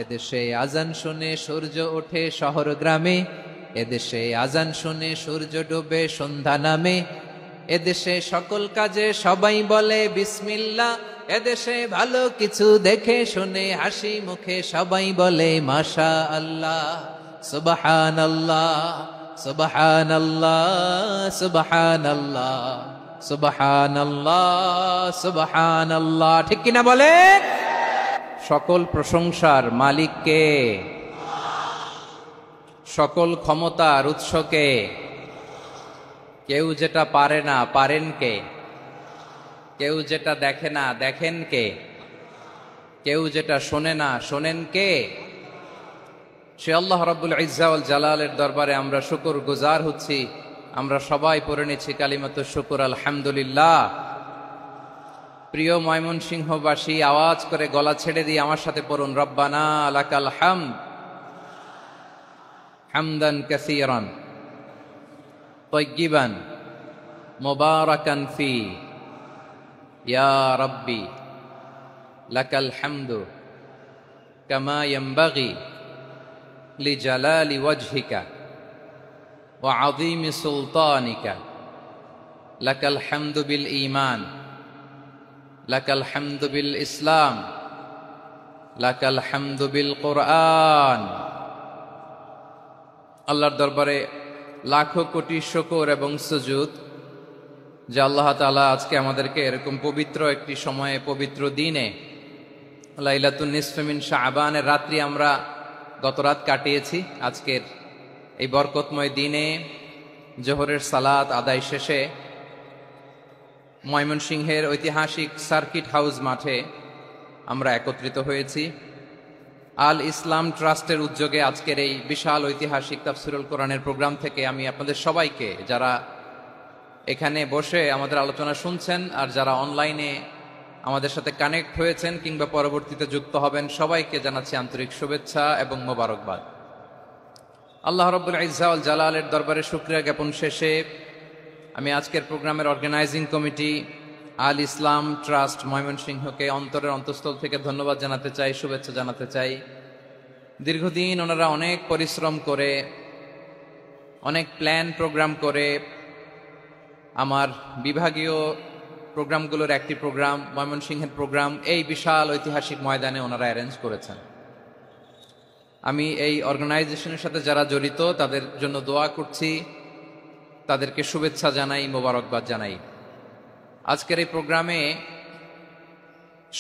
এদেশে আজান শুনে সূর্য ওঠে শহর গ্রামে, এদেশে আজান শুনে সূর্য ডোবে সন্ধ্যা নামে, এদেশে সকল কাজে সবাই বলে বিসমিল্লাহ, এদেশে ভালো কিছু দেখে শুনে হাসি মুখে সবাই বলে মাশা আল্লাহ, সুবহানাল্লাহ সুবহানাল্লাহ সুবহানাল্লাহ সুবহানাল্লাহ সুবহানাল্লাহ। ঠিক কিনা বলে? সকল প্রশংসার মালিক কে? সকল ক্ষমতার উৎস কে? কেউ যেটা পারে না পারেন কে? কেউ যেটা দেখে না দেখেন কে? কেউ যেটা শোনে না শোনেন কে? সে আল্লাহ রাব্বুল ইজ্জা ওয়াল জালালের দরবারে আমরা শুকর গুজার হচ্ছি। আমরা সবাই পড়ে নিচ্ছি কালিমাতুশ শুকর আলহামদুলিল্লাহ। প্রিয় ময়মনসিংহবাসী, আওয়াজ করে গলা ছেড়ে দিয়ে আমার সাথে পড়ুন, রব্বানা লাকাল হামদ হামদান কাসীরান তাইয়্যিবান মুবারাকান ফি, ইয়া রাব্বি লাকাল হামদু কামা ইয়ানবাগি লিজালালি ওয়াজহিকা ওয়া আযীমি সুলতানিকা, লাকাল হামদু বিল ঈমান, লাকাল হামদু বিল ইসলাম, লাকাল হামদু বিল কুরআন। আল্লাহর দরবারে লাখো কোটি শুকর এবং সুজুদ যে আল্লাহ তাআলা আজকে আমাদেরকে এরকম পবিত্র একটি সময়ে, পবিত্র দিনে, লাইলাতুন নিসফে মিন শাবানের রাত্রি আমরা গত রাত কাটিয়েছি। আজকের এই বরকতময় দিনে জোহরের সালাত আদায় শেষে ময়মনসিংহের ঐতিহাসিক সার্কিট হাউস মাঠে আমরা একত্রিত হয়েছি। আল ইসলাম ট্রাস্টের উদ্যোগে আজকের এই বিশাল ঐতিহাসিক তাফসীরুল কোরআনের প্রোগ্রাম থেকে আমি আপনাদের সবাইকে, যারা এখানে বসে আমাদের আলোচনা শুনছেন আর যারা অনলাইনে আমাদের সাথে কানেক্ট হয়েছেন কিংবা পরবর্তীতে যুক্ত হবেন, সবাইকে জানাচ্ছি আন্তরিক শুভেচ্ছা এবং মোবারকবাদ। আল্লাহ রাব্বুল ইজ্জা ওয়াল জালালের দরবারে শুকরিয়া জ্ঞাপন শেষে আমি আজকের প্রোগ্রামের অর্গানাইজিং কমিটি আল ইসলাম ট্রাস্ট ময়মনসিংহকে অন্তরের অন্তঃস্থল থেকে ধন্যবাদ জানাতে চাই, শুভেচ্ছা জানাতে চাই। দীর্ঘদিন ওনারা অনেক পরিশ্রম করে, অনেক প্ল্যান প্রোগ্রাম করে আমার বিভাগীয় প্রোগ্রামগুলোর একটি প্রোগ্রাম, ময়মনসিংহের প্রোগ্রাম, এই বিশাল ঐতিহাসিক ময়দানে ওনারা অ্যারেঞ্জ করেছেন। আমি এই অর্গানাইজেশনের সাথে যারা জড়িত তাদের জন্য দোয়া করছি, তাদেরকে শুভেচ্ছা জানাই, মোবারকবাদ জানাই। আজকের এই প্রোগ্রামে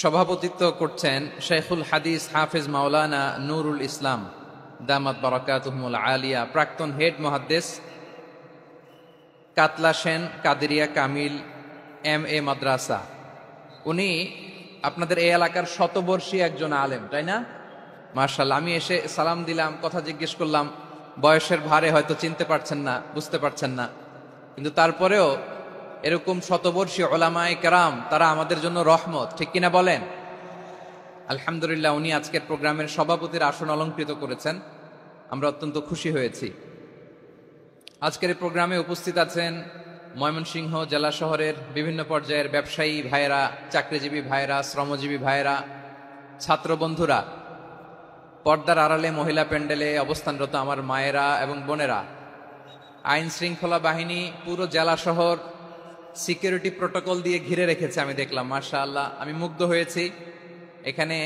সভাপতিত্ব করছেন শেখুল হাদিস হাফেজ মাওলানা নুরুল ইসলাম দামাত বারাকাতুহুমুল আলিয়া, প্রাক্তন হেড মুহাদ্দিস কাতলা সেন কাদেরিয়া কামিল MA মাদ্রাসা। উনি আপনাদের এই এলাকার শতবর্ষী একজন আলেম, তাই না? মাশাআল্লাহ। আমি এসে সালাম দিলাম, কথা জিজ্ঞেস করলাম, বয়সের ভারে হয়তো চিনতে পারছেন না, বুঝতে পারছেন না, কিন্তু তারপরেও এরকম শতবর্ষী ওলামায়ে কেরাম, তারা আমাদের জন্য রহমত, ঠিক কিনা বলেন? আলহামদুলিল্লাহ, উনি আজকের প্রোগ্রামের সভাপতির আসন অলংকৃত করেছেন, আমরা অত্যন্ত খুশি হয়েছি। আজকের এই প্রোগ্রামে উপস্থিত আছেন ময়মনসিংহ জেলা শহরের বিভিন্ন পর্যায়ের ব্যবসায়ী ভাইয়েরা, চাকরিজীবী ভাইয়েরা, শ্রমজীবী ভাইয়েরা, ছাত্র বন্ধুরা, পর্দার আড়ালে মহিলা প্যান্ডেলে অবস্থানরত আমার মায়েরা এবং বোনেরা, আইন শৃঙ্খলা বাহিনী পুরো জেলা শহর সিকিউরিটি প্রোটোকল দিয়ে ঘিরে রেখেছে, আমি দেখলাম। মাশাআল্লাহ, আমি মুগ্ধ হয়েছি। এখানে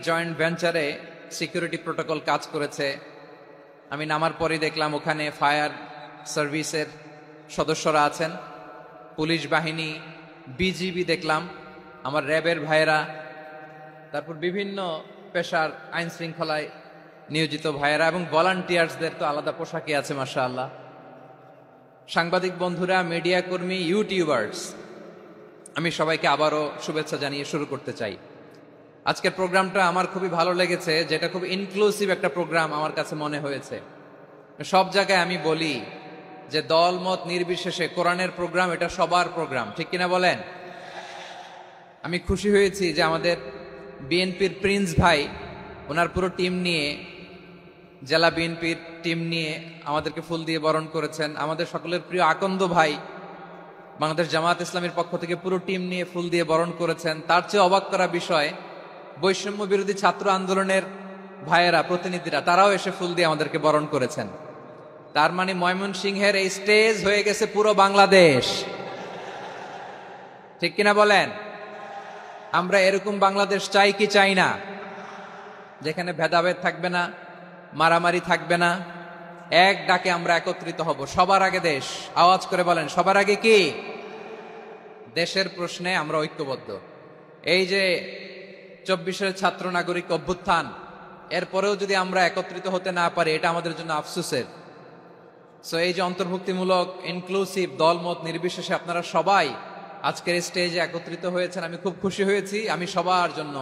জয়েন্ট ভেঞ্চারে সিকিউরিটি প্রোটোকল কাজ করেছে। আমি নামার পরে দেখলাম ওখানে ফায়ার সার্ভিসের সদস্যরা আছেন, পুলিশ বাহিনী, বিজিবি দেখলাম, আমার র্যাবের ভাইয়েরা, তারপর বিভিন্ন পেশার আইন শৃঙ্খলায় নিয়োজিত ভাইয়েরা এবং ভলান্টিয়ার্সদের তো আলাদা পোশাকে আছে মাশাআল্লাহ। সাংবাদিক বন্ধুরা, মিডিয়া কর্মী, ইউটিউবার্স, আমি সবাইকে আবারও শুভেচ্ছা জানিয়ে শুরু করতে চাই। আজকের প্রোগ্রামটা আমার খুবই ভালো লেগেছে, যেটা খুব ইনক্লুসিভ একটা প্রোগ্রাম আমার কাছে মনে হয়েছে। সব জায়গায় আমি বলি যে দলমত নির্বিশেষে কোরআনের প্রোগ্রাম এটা সবার প্রোগ্রাম, ঠিক কিনা বলেন? আমি খুশি হয়েছি যে আমাদের বিএনপির প্রিন্স ভাই ওনার পুরো টিম নিয়ে, জেলা বিএনপির টিম নিয়ে আমাদেরকে ফুল দিয়ে বরণ করেছেন। আমাদের সকলের প্রিয় আকন্দ ভাই বাংলাদেশ জামাত ইসলামীর পক্ষ থেকে পুরো টিম নিয়ে ফুল দিয়ে বরণ করেছেন। তার চেয়ে অবাক করা বিষয়, বৈষম্য বিরোধী ছাত্র আন্দোলনের ভাইয়েরা, প্রতিনিধিরা, তারাও এসে ফুল দিয়ে আমাদেরকে বরণ করেছেন। তার মানে ময়মনসিংহের এই স্টেজ হয়ে গেছে পুরো বাংলাদেশ। ঠিক কিনা বলেন? আমরা এরকম বাংলাদেশ চাই কি চাই না? যেখানে ভেদাভেদ থাকবে না, মারামারি থাকবে না, এক ডাকে আমরা একত্রিত হব। সবার আগে দেশ। আওয়াজ করে বলেন, সবার আগে কি? দেশের প্রশ্নে আমরা ঐক্যবদ্ধ। এই যে 24-এর ছাত্র নাগরিক অভ্যুত্থান, এরপরেও যদি আমরা একত্রিত হতে না পারি, এটা আমাদের জন্য আফসোসের। সো এই যে অন্তর্ভুক্তিমূলক ইনক্লুসিভ দলমত নির্বিশেষে আপনারা সবাই আজকের স্টেজে একত্রিত হয়েছেন, আমি খুব খুশি হয়েছি। আমি সবার জন্য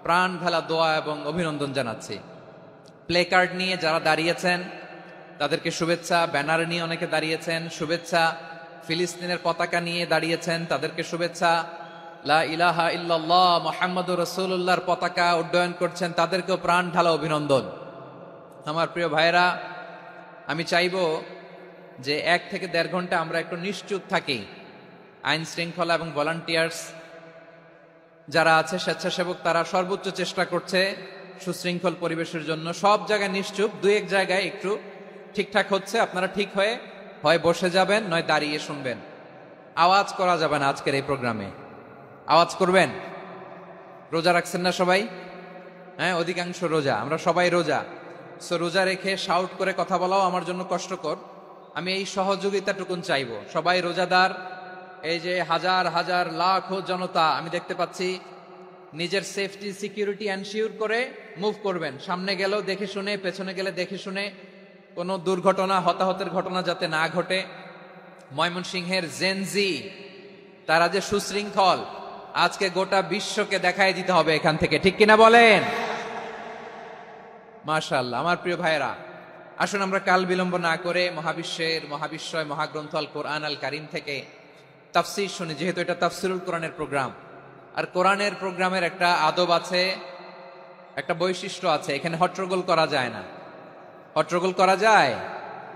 প্রাণ ঢালা দোয়া এবং অভিনন্দন জানাচ্ছি। প্লে কার্ড নিয়ে যারা দাঁড়িয়েছেন তাদেরকে শুভেচ্ছা, ব্যানার নিয়ে অনেকে দাঁড়িয়েছেন শুভেচ্ছা, ফিলিস্তিনের পতাকা নিয়ে দাঁড়িয়েছেন তাদেরকে শুভেচ্ছা, লা ইলাহা ইল্লাল্লাহ মুহাম্মাদুর রাসূলুল্লাহর পতাকা উড্ডয়ন করছেন তাদেরকেও প্রাণ ঢালা অভিনন্দন। আমার প্রিয় ভাইরা, আমি চাইবো যে 1 থেকে 1.5 ঘন্টা আমরা একটু নিশ্চুপ থাকি। আইন শৃঙ্খলা এবং ভলান্টিয়ার্স যারা আছে, স্বেচ্ছাসেবক, তারা সর্বোচ্চ চেষ্টা করছে সুশৃঙ্খল পরিবেশের জন্য। সব জায়গায় নিশ্চুপ, 2-1 জায়গায় একটু ঠিকঠাক হচ্ছে। আপনারা ঠিক হয়ে হয় বসে যাবেন, নয় দাঁড়িয়ে শুনবেন। আওয়াজ করা যাবে না আজকের এই প্রোগ্রামে। আওয়াজ করবেন? রোজা রাখছেন না সবাই? হ্যাঁ, অধিকাংশ রোজা, আমরা সবাই রোজা। সো রোজা রেখে শাউট করে কথা বলাও আমার জন্য কষ্টকর। আমি এই সহযোগিতাটুকুন চাইবো। সবাই রোজাদার, এই যে হাজার হাজার লাখ জনতা আমি দেখতে পাচ্ছি, নিজের সেফটি সিকিউরিটি এনশিওর করে মুভ করবেন। সামনে গেলেও দেখে শুনে, পেছনে গেলে দেখে শুনে, কোনো দুর্ঘটনা, হতাহতের ঘটনা যাতে না ঘটে। ময়মনসিংহের জেনজি তারা যে সুশৃঙ্খল, আজকে গোটা বিশ্বকে দেখাই দিতে হবে এখান থেকে। ঠিক কিনা বলেন? মাশাআল্লাহ। আমার প্রিয় ভাইয়েরা, আসুন আমরা কাল বিলম্ব না করে মহাবিশ্বয় মহাগ্রন্থ আল কোরআন আল কারীম থেকে তাফসীর শুনি। যেহেতু এটা তাফসীরুল কোরআনের প্রোগ্রাম, আর কোরআনের প্রোগ্রামের একটা আদব আছে, একটা বৈশিষ্ট্য আছে। এখানে হট্টগোল করা যায় না। হট্টগোল করা যায়?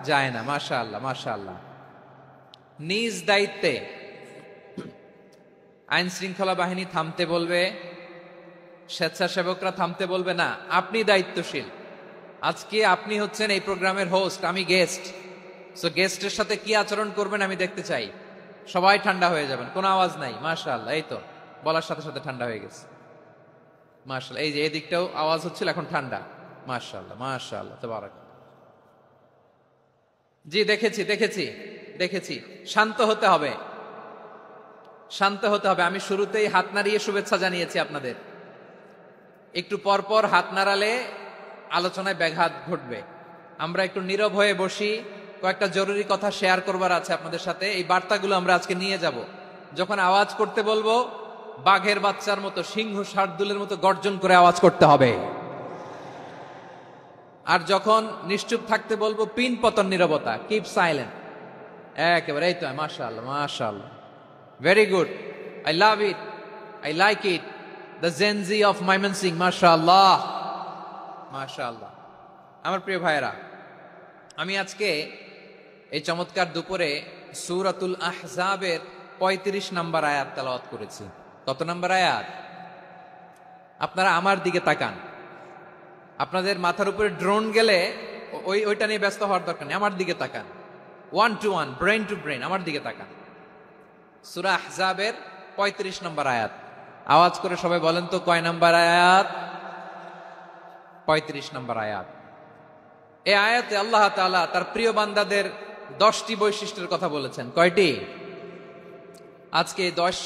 যায় না। মাশাআল্লাহ, মাশাআল্লাহ। নিজ দায়িত্বে আইন শৃঙ্খলা বাহিনী থামতে বলবে, স্বেচ্ছাসেবকরা থামতে বলবে না। আপনি দায়িত্বশীল। আজকে আপনি হচ্ছেন এই প্রোগ্রামের হোস্ট, আমি গেস্ট। সো গেস্টের সাথে কি আচরণ করবেন আমি দেখতে চাই। সবাই ঠান্ডা হয়ে যাবেন, কোনো আওয়াজ নাই। মাশাআল্লাহ, এই তো বলার সাথে সাথে ঠান্ডা হয়ে গেছে। মাশাআল্লাহ। এই যে এদিকটাও আওয়াজ হচ্ছিল, এখন ঠান্ডা। মাশাআল্লাহ, মাশাআল্লাহ, তাবারাক। জি, দেখেছি। শান্ত হতে হবে, শান্ত হতে হবে। আমি শুরুতেই হাত নাড়িয়ে শুভেচ্ছা জানিয়েছি আপনাদের। একটু পর পর হাত নাড়ালে আলোচনায় ব্যাঘাত ঘটবে। আমরা একটু নীরব হয়ে বসি। কয়েকটা জরুরি কথা শেয়ার করবার আছে আপনাদের সাথে। এই বার্তাগুলো আমরা আজকে নিয়ে যাব। যখন আওয়াজ করতে বলবো, বাঘের বাচ্চার মতো, সিংহ শার্দুলের মতো গর্জন করে আওয়াজ করতে হবে। আর যখন নিশ্চুপ থাকতে বলবো, পিন পতন নীরবতা, কিপ সাইলেন্ট। একেবারে এই তো। মাশাআল্লাহ, মাশাআল্লাহ, very good. I love it, I like it. The Gen Z of Mymensingh, মাশাআল্লাহ, মাশাআল্লাহ। আমার প্রিয় ভাইয়েরা, আমি আজকে এই চমৎকার দুপুরে সূরাতুল আহজাবের 35 নম্বর আয়াত তেলাওয়াত করেছি। কত নম্বর আয়াত? আপনারা আমার দিকে তাকান। আপনাদের মাথার উপরে ড্রোন গেলে ওইটা নিয়ে ব্যস্ত হওয়ার দরকার নেই। আমার দিকে তাকান। 1 to 1, ব্রেন টু ব্রেন, আমার দিকে তাকান। সূরা আহজাবের 35 নম্বর আয়াত। আওয়াজ করে সবাই বলেন তো, কয় নম্বর আয়াত? 35 নম্বর আয়াত। এই আয়াতে আল্লাহ তাআলা তার প্রিয় বান্দাদের 10টি বৈশিষ্ট্যের কথা বলেছেন। কয়টি? আজকে 10